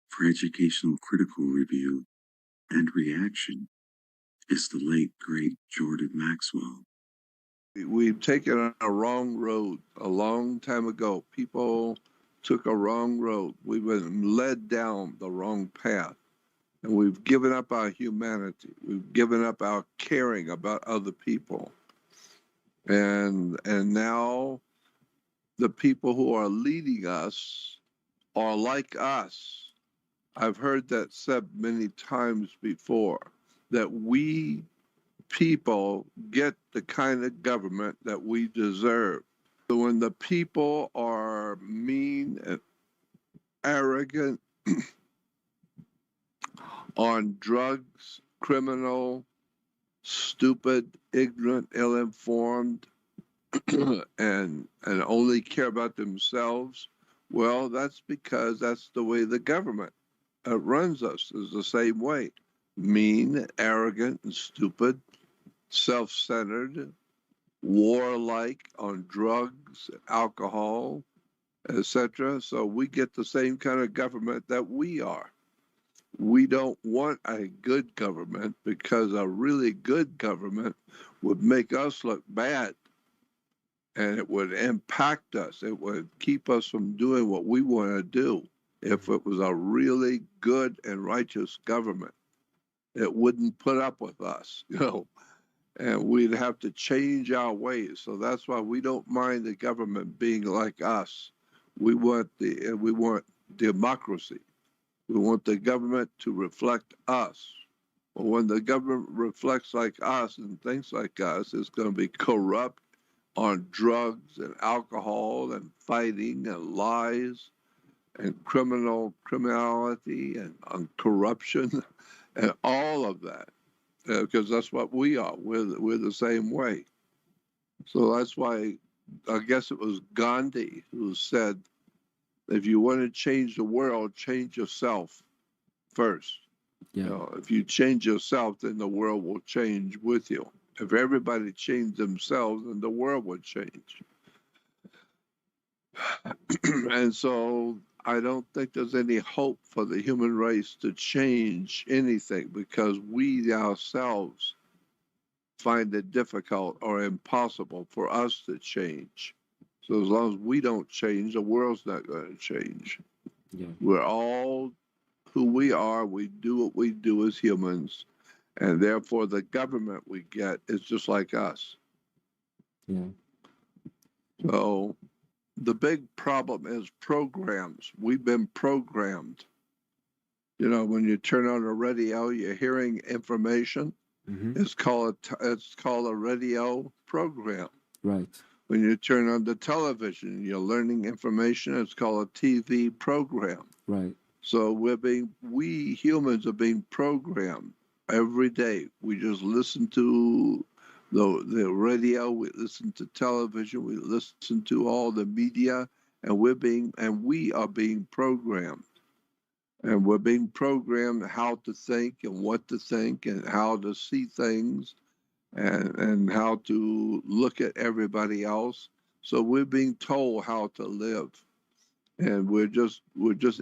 for educational critical review and reaction is the late, great Jordan Maxwell. We've taken a wrong road a long time ago. People took a wrong road. We've been led down the wrong path. And we've given up our humanity. We've given up our caring about other people. And now the people who are leading us are like us. I've heard that said many times before, that we people get the kind of government that we deserve. So when the people are mean and arrogant, on drugs, criminal, stupid, ignorant, ill-informed, and only care about themselves, well, that's because that's the way the government runs us, is the same way. Mean, arrogant, and stupid, self-centered, warlike, on drugs, alcohol, etc. So we get the same kind of government that we are. We don't want a good government, because a really good government would make us look bad, and it would impact us. It would keep us from doing what we want to do. If it was a really good and righteous government, it wouldn't put up with us, and we'd have to change our ways. So that's why we don't mind the government being like us. We want democracy. We want the government to reflect us. But when the government reflects like us and thinks like us, it's going to be corrupt on drugs and alcohol and fighting and lies and criminality and on corruption and all of that, because that's what we are. We're the same way. So that's why I guess it was Gandhi who said, if you want to change the world, change yourself first. Yeah. If you change yourself, then the world will change with you. If everybody changed themselves, then the world would change. And so I don't think there's any hope for the human race to change anything, because we ourselves find it difficult or impossible for us to change. So as long as we don't change, the world's not going to change. Yeah. We're all who we are. We do what we do as humans, and therefore the government we get is just like us. Yeah. So the big problem is programs. We've been programmed. When you turn on a radio, you're hearing information. Mm-hmm. It's called a radio program. Right. When you turn on the television, you're learning information. It's called a TV program. Right. So we humans are being programmed every day. We just listen to the radio, we listen to television, we listen to all the media, and we are being programmed. And we're being programmed how to think and what to think and how to see things and how to look at everybody else. So we're being told how to live. And we're just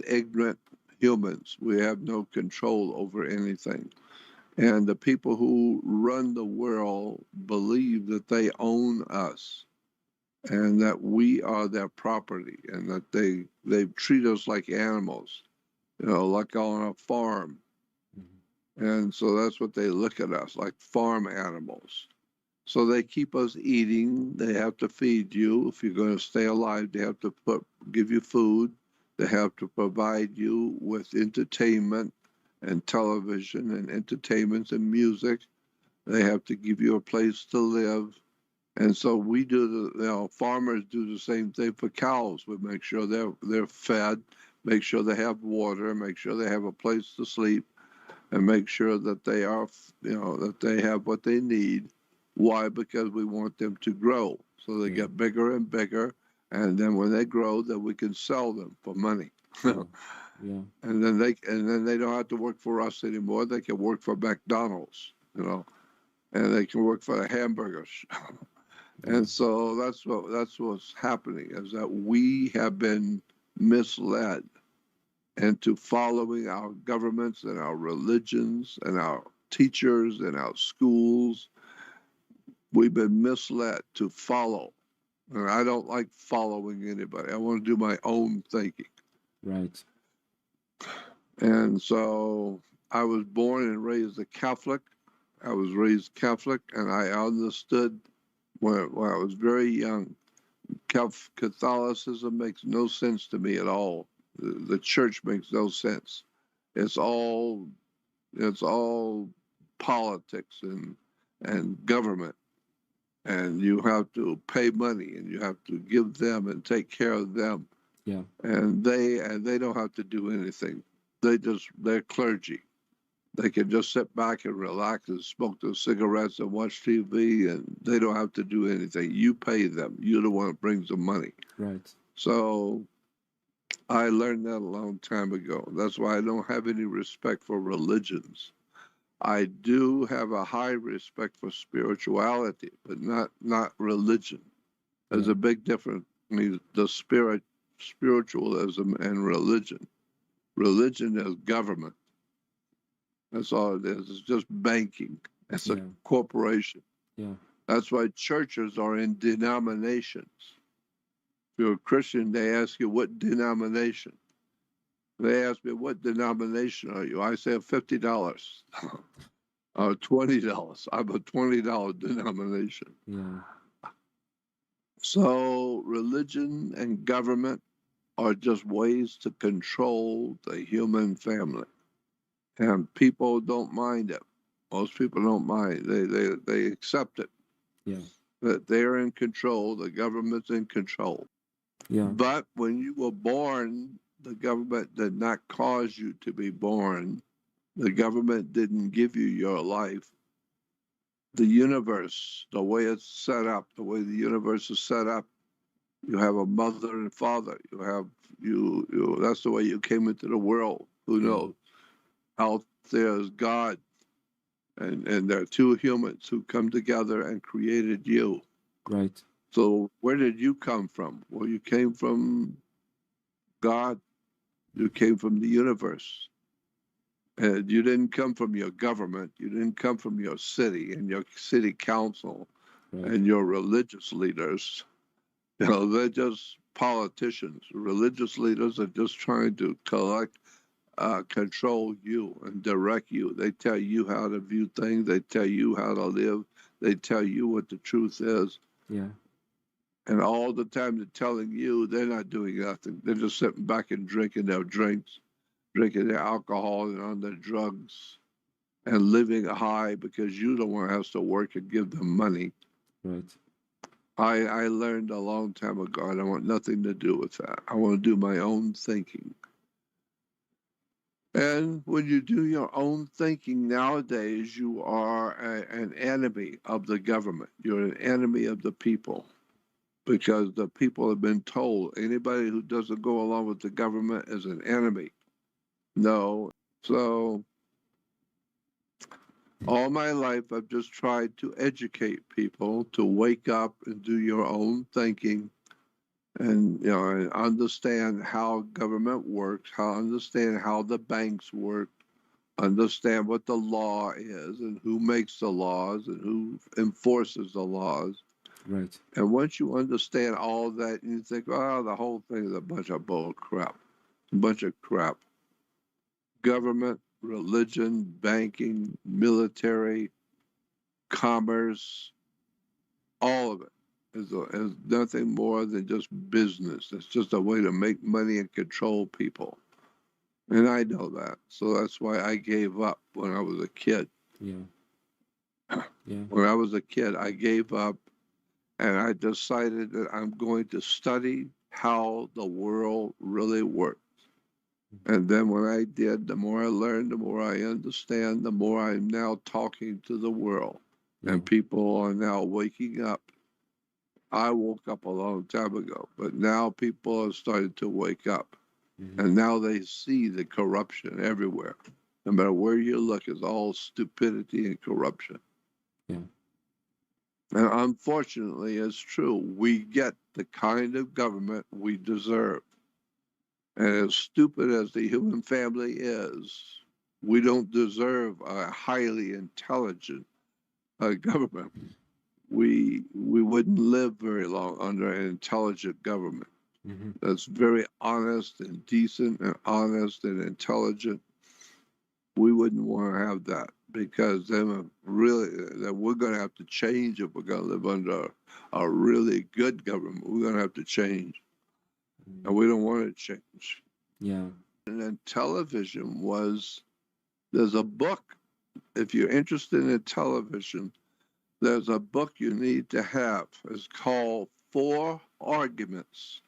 ignorant humans. We have no control over anything. And the people who run the world believe that they own us and that we are their property, and that they treat us like animals, like on a farm. Mm-hmm. And so that's what they look at us, like farm animals. So they keep us eating. They have to feed you. If you're going to stay alive, they have to give you food. They have to provide you with entertainment and television and entertainment and music. They have to give you a place to live. And so we farmers do the same thing for cows. We make sure they're fed, make sure they have water, make sure they have a place to sleep, and make sure that they are, that they have what they need. Why? Because we want them to grow. So they get bigger and bigger. And then when they grow, then we can sell them for money. Yeah. And then they don't have to work for us anymore. They can work for McDonald's, and they can work for the hamburgers. And so that's what's happening, is that we have been misled. into following our governments and our religions and our teachers and our schools. We've been misled to follow. And I don't like following anybody. I want to do my own thinking. Right. And so I was born and raised a Catholic. I was raised Catholic, and I understood when I was very young, Catholicism makes no sense to me at all. The church makes no sense. It's all politics and government, and you have to pay money and you have to give them and take care of them. Yeah. And they don't have to do anything. They're clergy. They can just sit back and relax and smoke their cigarettes and watch TV, and they don't have to do anything. You pay them. You're the one that brings the money. Right. So I learned that a long time ago. That's why I don't have any respect for religions. I do have a high respect for spirituality, but not religion. There's Yeah. a big difference between the spiritualism and religion. Religion is government. That's all it is. It's just banking. It's a Yeah. corporation. Yeah. That's why churches are in denominations. If you're a Christian, they ask you, what denomination? They ask me, what denomination are you? I say $50 or $20. I'm a $20 denomination. Yeah. So religion and government are just ways to control the human family. And people don't mind it. Most people don't mind. They accept it. Yeah. That they're in control, the government's in control. Yeah. But when you were born, the government did not cause you to be born. The government didn't give you your life. The universe, the way it's set up, the way the universe is set up, you have a mother and father. You have you. That's the way you came into the world. Who knows? Out there is God, and there are two humans who come together and created you. Right. So where did you come from? Well, you came from God. You came from the universe. And you didn't come from your government. You didn't come from your city and your city council Right. and your religious leaders. You know, they're just politicians. Religious leaders are just trying to control you and direct you. They tell you how to view things. They tell you how to live. They tell you what the truth is. Yeah. And all the time they're telling you, they're not doing nothing. They're just sitting back and drinking their drinks, drinking their alcohol and on their drugs, and living high because you don't want to have to work and give them money. Right. I learned a long time ago, I don't want nothing to do with that. I want to do my own thinking. And when you do your own thinking nowadays, you are an enemy of the government. You're an enemy of the people. Because the people have been told anybody who doesn't go along with the government is an enemy. No. So all my life, I've just tried to educate people to wake up and do your own thinking and, you know, and understand how government works, understand how the banks work, understand what the law is and who makes the laws and who enforces the laws. Right. And once you understand all that, you think, oh, the whole thing is a bunch of bull crap. A bunch of crap. Government, religion, banking, military, commerce, all of it is nothing more than just business. It's just a way to make money and control people. And I know that. So that's why I gave up when I was a kid. Yeah. Yeah. When I was a kid, I gave up. And I decided that I'm going to study how the world really works. And then when I did, the more I learned, the more I understand, the more I'm now talking to the world. Yeah. And people are now waking up. I woke up a long time ago, but now people are starting to wake up. Mhm. And now they see the corruption everywhere. No matter where you look, it's all stupidity and corruption. Yeah. And unfortunately, it's true. We get the kind of government we deserve. And as stupid as the human family is, we don't deserve a highly intelligent government. We wouldn't live very long under an intelligent government Mm-hmm. that's very honest and decent and honest and intelligent. We wouldn't want to have that, because then really that we're going to have to change if we're going to live under a really good government. We're going to have to change, and we don't want to change. Yeah. And then television there's a book. If you're interested in television, there's a book you need to have. It's called Four Arguments.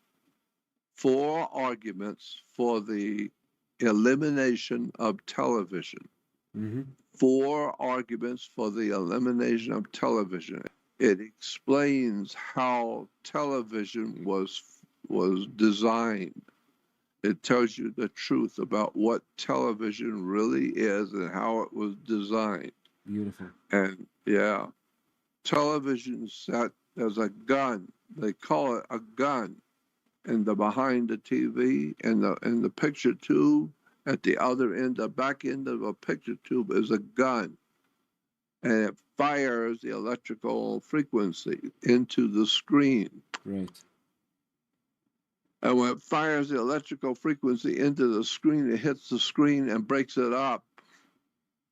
Four Arguments for the Elimination of Television. Mm-hmm. Four Arguments for the Elimination of Television. It explains how television was designed. It tells you the truth about what television really is and how it was designed. Beautiful. And yeah, television set, there's a gun. They call it a gun in the behind the TV, and the picture tube at the other end, the back end of a picture tube is a gun, and it fires the electrical frequency into the screen. Right. And when it fires the electrical frequency into the screen, it hits the screen and breaks it up.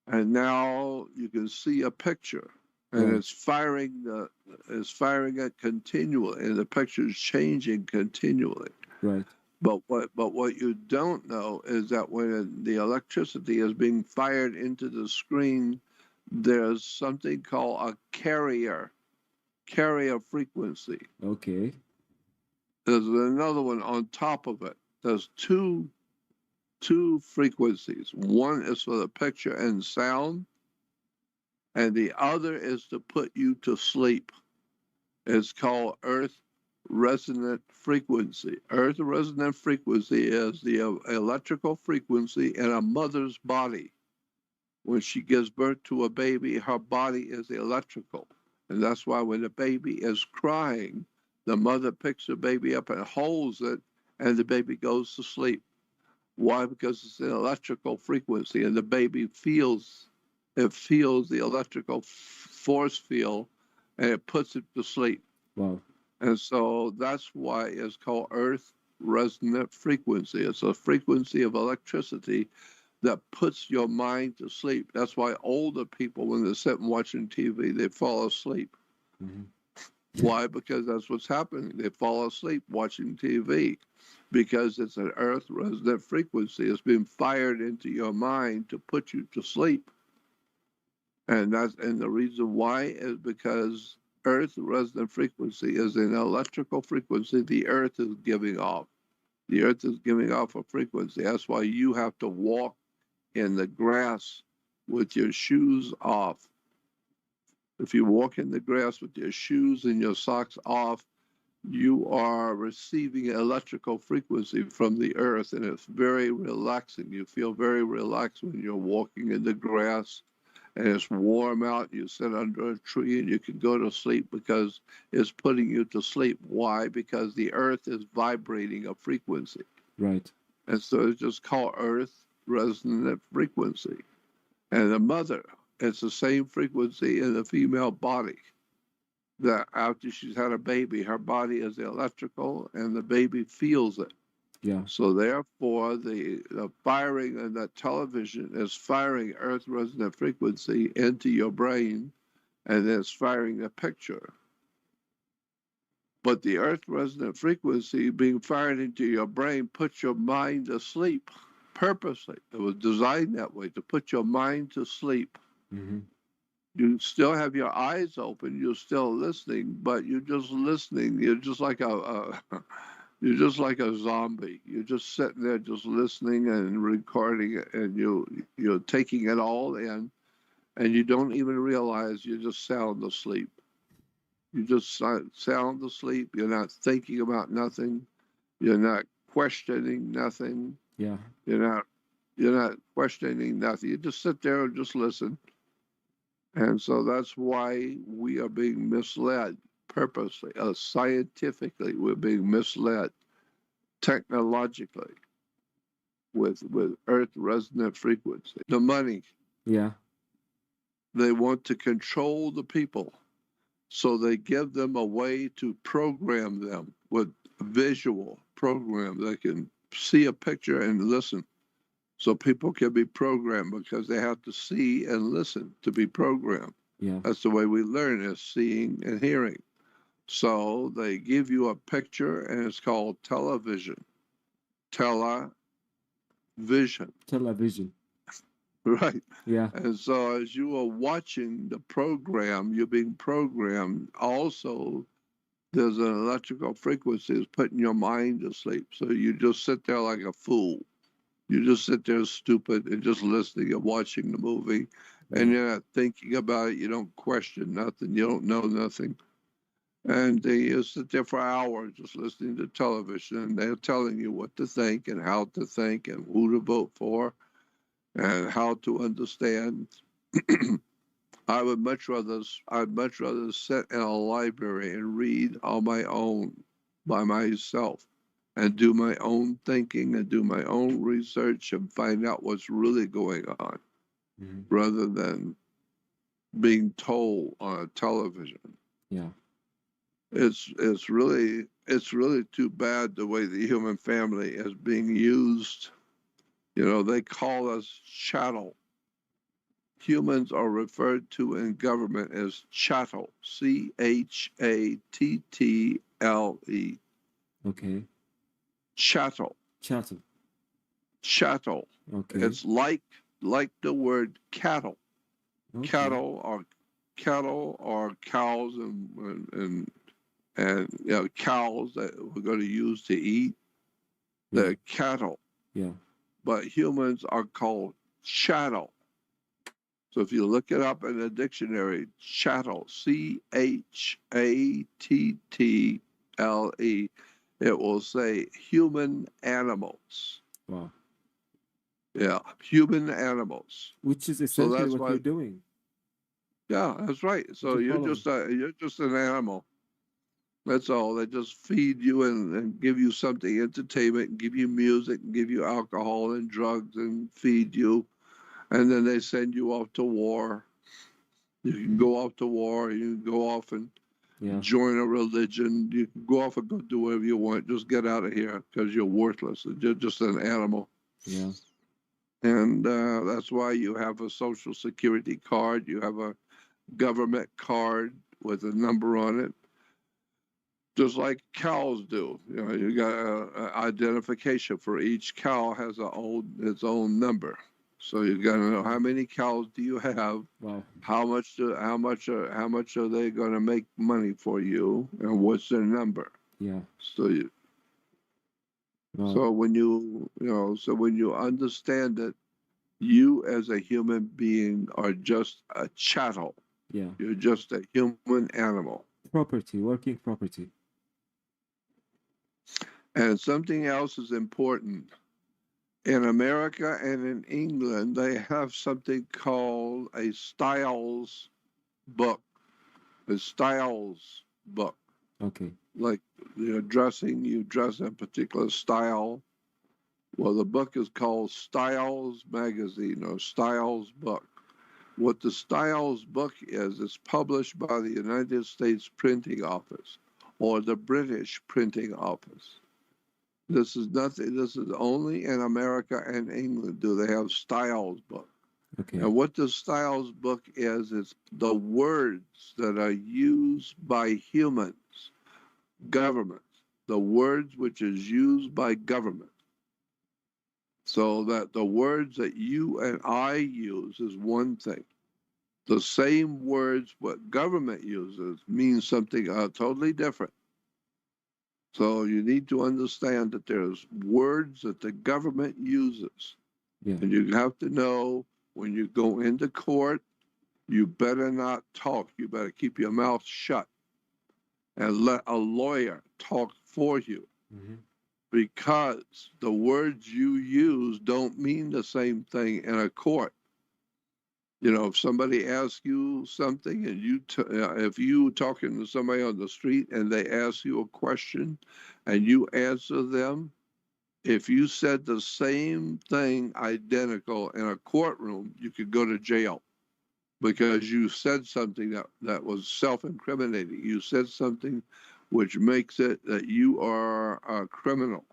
And now you can see a picture, and Right. it's firing it continually, and the picture is changing continually. Right. But what you don't know is that when the electricity is being fired into the screen, there's something called a carrier frequency. Okay. There's another one on top of it. There's two frequencies. One is for the picture and sound, and the other is to put you to sleep. It's called Earth resonant frequency. Earth resonant frequency is the electrical frequency in a mother's body. When she gives birth to a baby, her body is electrical. And that's why when the baby is crying, the mother picks the baby up and holds it, and the baby goes to sleep. Why? Because it's an electrical frequency, and the baby feels the electrical force field, and it puts it to sleep. Wow. And so that's why it's called Earth resonant frequency. It's a frequency of electricity that puts your mind to sleep. That's why older people, when they're sitting watching TV, they fall asleep. Mm-hmm. Why? Because that's what's happening. They fall asleep watching TV, because it's an Earth resonant frequency. It's been fired into your mind to put you to sleep. And the reason why is because Earth resonant frequency is an electrical frequency the Earth is giving off. The Earth is giving off a frequency. That's why you have to walk in the grass with your shoes off. If you walk in the grass with your shoes and your socks off, you are receiving electrical frequency from the Earth, and it's very relaxing. You feel very relaxed when you're walking in the grass, and it's warm out. You sit under a tree and you can go to sleep because it's putting you to sleep. Why? Because the Earth is vibrating a frequency. Right. And so it's just called Earth resonant frequency. And the mother, it's the same frequency in the female body. That after she's had a baby, her body is electrical, and the baby feels it. Yeah. So therefore, the firing of that television is firing Earth resonant frequency into your brain, and it's firing a picture. But the Earth resonant frequency being fired into your brain puts your mind to sleep purposely. It was designed that way, to put your mind to sleep. Mm-hmm. You still have your eyes open. You're still listening, but you're just listening. You're just like you're just like a zombie. You're just sitting there, just listening and recording it, and you're taking it all in, and you don't even realize you're just sound asleep. You just sound asleep. You're not thinking about nothing. You're not questioning nothing. Yeah. You're not questioning nothing. You just sit there and just listen. And so that's why we are being misled purposely. Scientifically, we're being misled technologically. with earth resonant frequency. The money, Yeah. they want to control the people. So they give them a way to program them with visual program. They can see a picture and listen. So people can be programmed because they have to see and listen to be programmed. Yeah. That's the way we learn, is seeing and hearing. So they give you a picture and it's called television. Television. Television. Right. Yeah. And so as you are watching the program, you're being programmed. Also, there's an electrical frequency that's putting your mind to sleep. So you just sit there like a fool. You just sit there stupid and just listening and watching the movie. And you're not thinking about it. You don't question nothing. You don't know nothing. And you sit there for hours just listening to television. And they're telling you what to think and how to think and who to vote for and how to understand. I'd much rather sit in a library and read on my own by myself and do my own thinking and do my own research and find out what's really going on rather than being told on a television. Yeah. It's really too bad the way the human family is being used. You know, they call us chattel. Humans are referred to in government as chattel, CHATTLE. Okay. Chattel. Chattel. Chattel. Okay. It's like the word cattle. Okay. Cattle are cows and you know, cows that we're going to use to eat. Yeah. They're cattle. Yeah. But humans are called chattel. So if you look it up in the dictionary, chattel, CHATTLE, it will say human animals. Wow. Yeah, human animals. Which is So essentially that's what why. you're doing. Yeah, that's right. So you're just an animal. That's all. They just feed you and give you something, entertainment, and give you music, and give you alcohol and drugs, and feed you. And then they send you off to war. You can go off to war. You can go off and join a religion. You can go off and go do whatever you want. Just get out of here because you're worthless. You're just an animal. Yeah. And that's why you have a social security card. You have a government card with a number on it. Just like cows do. You know, you got an identification for each cow has its own number. So you got to know how many cows do you have? Wow. How much are they going to make money for you, and what's their number? Yeah. So when you understand that you as a human being are just a chattel. Yeah. You're just a human animal. Property, working property. And something else is important. In America and in England, they have something called a styles book. A styles book. Okay. Like you're dressing, you dress in a particular style. Well, the book is called Styles Magazine or Styles Book. What the Styles Book is, it's published by the United States Printing Office or the British Printing Office. This is only in America and England do they have Styles Book. Okay. And what the Styles Book is the words that are used by humans, governments, the words which is used by government. So that the words that you and I use is one thing. The same words what government uses means something totally different. So you need to understand that there's words that the government uses. Yeah. And you have to know when you go into court, you better not talk. You better keep your mouth shut and let a lawyer talk for you. Mm-hmm. Because the words you use don't mean the same thing in a court. You know, if somebody asks you something and if you talking to somebody on the street and they ask you a question and you answer them, If you said the same thing identical in a courtroom, you could go to jail because you said something that was self-incriminating. You said something which makes it that you are a criminal.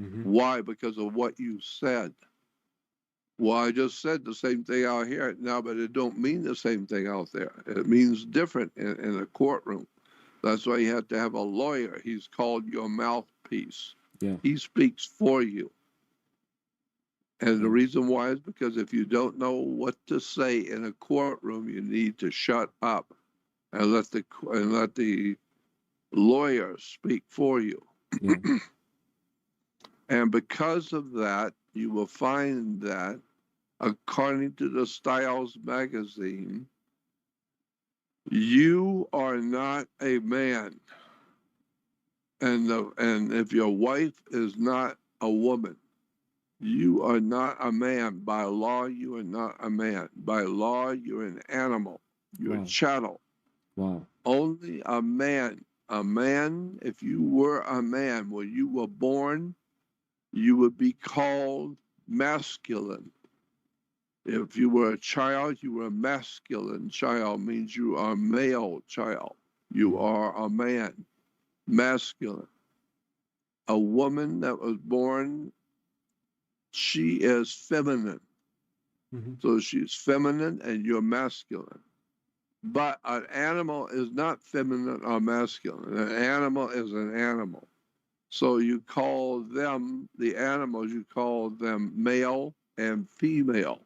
Mm-hmm. Why? Because of what you said. Well, I just said the same thing out here now, but it don't mean the same thing out there. It means different in a courtroom. That's why you have to have a lawyer. He's called your mouthpiece. Yeah. He speaks for you. And the Yeah. reason why is because if you don't know what to say in a courtroom, you need to shut up and let the lawyer speak for you. Yeah. And because of that, you will find that, according to the Styles magazine, you are not a man. And if your wife is not a woman, you are not a man. By law, you are not a man. By law, you're an animal. You're a Wow. chattel. Wow. Only a man. A man, if you were a man when you were born, you would be called masculine. If you were a child, you were a masculine child, means you are a male child. You are a man, masculine. A woman that was born, she is feminine. Mm-hmm. So she's feminine and you're masculine. But an animal is not feminine or masculine. An animal is an animal. So you call them, the animals, you call them male and female.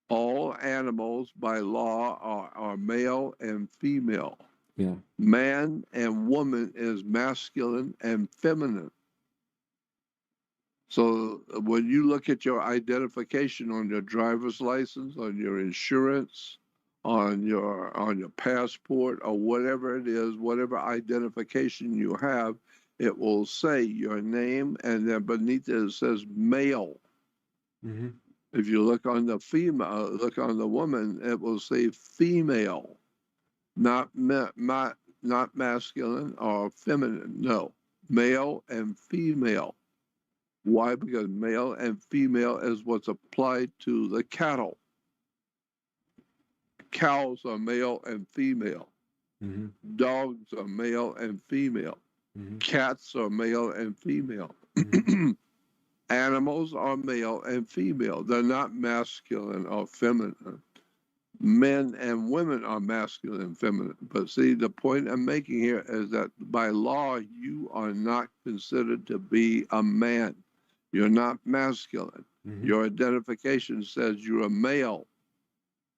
All animals by law are male and female. Yeah. Man and woman is masculine and feminine. So when you look at your identification on your driver's license, on your insurance, on your passport, or whatever it is, whatever identification you have, it will say your name, and then beneath it says male. Mm-hmm. If you look on the female, look on the woman, it will say female, not masculine or feminine. No, male and female. Why? Because male and female is what's applied to the cattle. Cows are male and female. Mm-hmm. Dogs are male and female. Mm-hmm. Cats are male and female. Mm-hmm. Animals are male and female. They're not masculine or feminine. Men and women are masculine and feminine. But see, the point I'm making here is that by law, you are not considered to be a man. You're not masculine. Mm-hmm. Your identification says you're a male.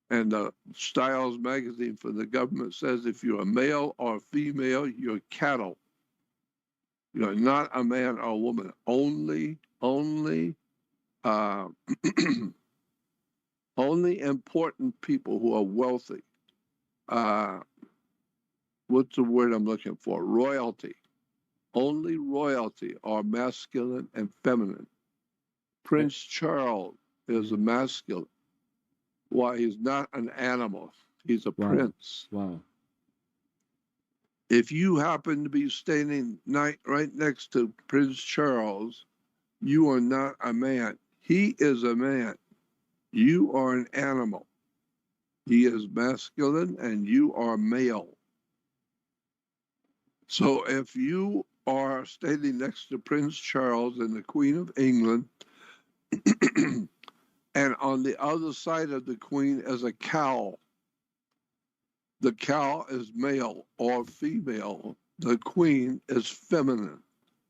And the Styles magazine for the government says if you're a male or female, you're cattle. You're not a man or a woman. Only only important people who are wealthy. What's the word I'm looking for? Royalty. Only royalty are masculine and feminine. Prince Charles is a masculine. Why? He's not an animal. He's a prince. Wow. If you happen to be standing right next to Prince Charles, you are not a man. He is a man. You are an animal. He is masculine and you are male. So if you are standing next to Prince Charles and the Queen of England, and on the other side of the Queen is a cow, the cow is male or female. The Queen is feminine.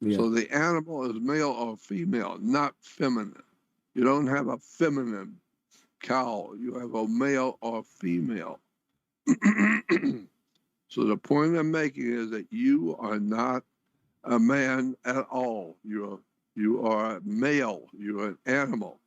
Yeah. So the animal is male or female, not feminine. You don't have a feminine cow. You have a male or female. So the point I'm making is that you are not a man at all. You are a male. You're an animal.